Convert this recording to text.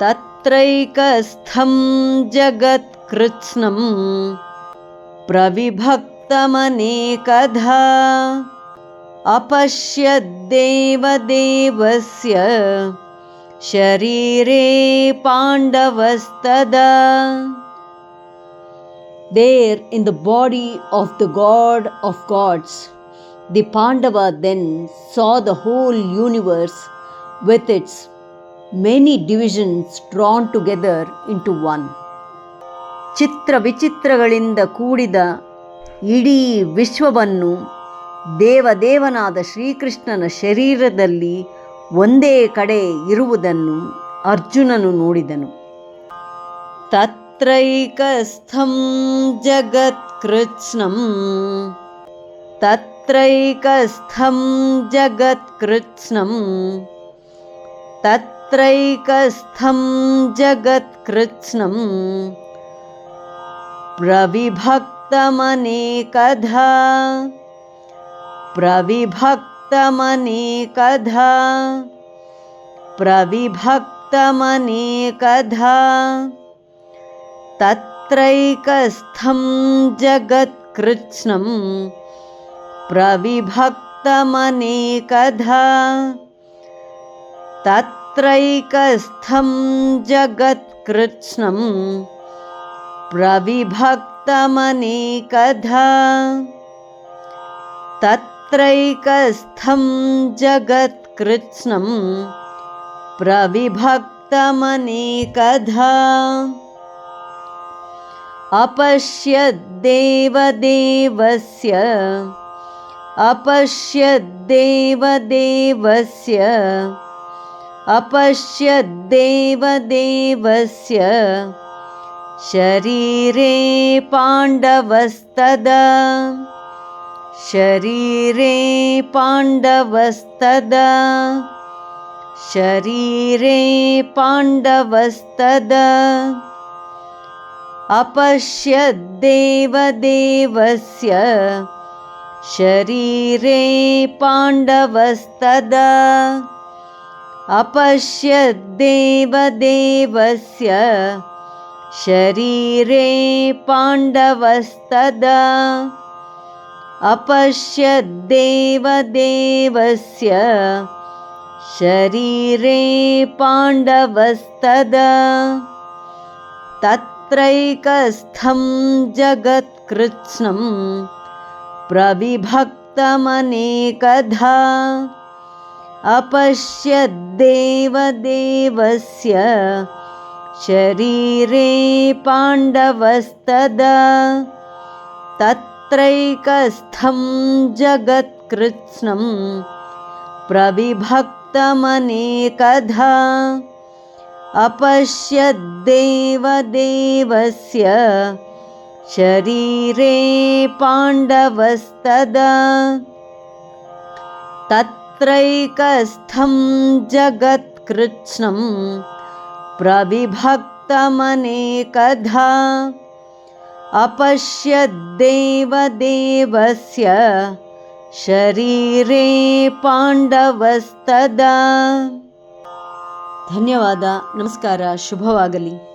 तत्रैकस्थं जगत्कृत्स्नं प्रविभक्तमनेकधा अपश्यद्देवदेवस्य शरीरे पाण्डवस्तदा. There in the body of the God of gods, the Pandava then saw the whole universe with its many divisions drawn together into one. ಚಿತ್ರ ವಿಚಿತ್ರಗಳಿಂದ ಕೂಡಿದ ಇಡೀ ವಿಶ್ವವನ್ನು ದೇವದೇವನಾದ ಶ್ರೀಕೃಷ್ಣನ ಶರೀರದಲ್ಲಿ ಒಂದೇ ಕಡೆ ಇರುವುದನ್ನು ಅರ್ಜುನನು ನೋಡಿದನು. ತತ್ರೈಕಸ್ಥಂ ಜಗತ್ಕೃತ್ಸ್ನಂ ತತ್ರೈಕಸ್ಥಂ ಜಗತ್ಕೃತ್ಸ್ನಂ ತತ್ರೈಕಸ್ಥಂ ಜಗತ್ಕೃತ್ಸ್ನಂ ಪ್ರವಿಭಕ್ತಮನೇಕಧಾ ಪ್ರವಿಭಕ್ತಮನೇಕಧಾ ಪ್ರವಿಭಕ್ತಮನೇಕಧಾ ತತ್ರೈಕಸ್ಥಂ ಜಗತ್ಕೃತ್ಸ್ನಂ ಪ್ರವಿಭಕ್ತಮನೇಕಧಾ ತತ್ರೈಕಸ್ಥಂ ಜಗತ್ಕೃತ್ಸ್ನಂ ಪ್ರವಿಭಕ್ತಮನೇಕಧಾ ತತ್ರೈಕಸ್ಥಂ ಜಗತ್ಕೃತ್ಸ್ನಂ ಪ್ರವಿಭಕ್ತಮನೇಕಧಾ अपश्यद्देवदेवस्य अपश्यद्देवदेवस्य अपश्यद्देवदेवस्य शरीरे पाण्डवस्तदा शरीरे पाण्डवस्तदा शरीरे पाण्डवस्तदा अपश्यद्देवदेवस्य शरीरे पाण्डवस्तदा अपश्यद्देवदेवस्य शरीरे पाण्डवस्तदा अपश्यद्देवदेवस्य शरीरे पाण्डवस्तदा तत्रैकस्थं जगत्कृत्स्नं प्रविभक्तमनेकधा अपश्यद्देवदेवस्य शरीरे पाण्डवस्तदा तत्रैकस्थं जगत्कृत्स्नं प्रविभक्तमनेकधा अपश्यद्देवदेवस्य शरीरे पाण्डवस्तदा तत्रैकस्थं जगत्कृत्स्नं प्रविभक्तमनेकधा अपश्यद्देवदेवस्य शरीरे पाण्डवस्तदा. ಧನ್ಯವಾದ. ನಮಸ್ಕಾರ. ಶುಭವಾಗಲಿ.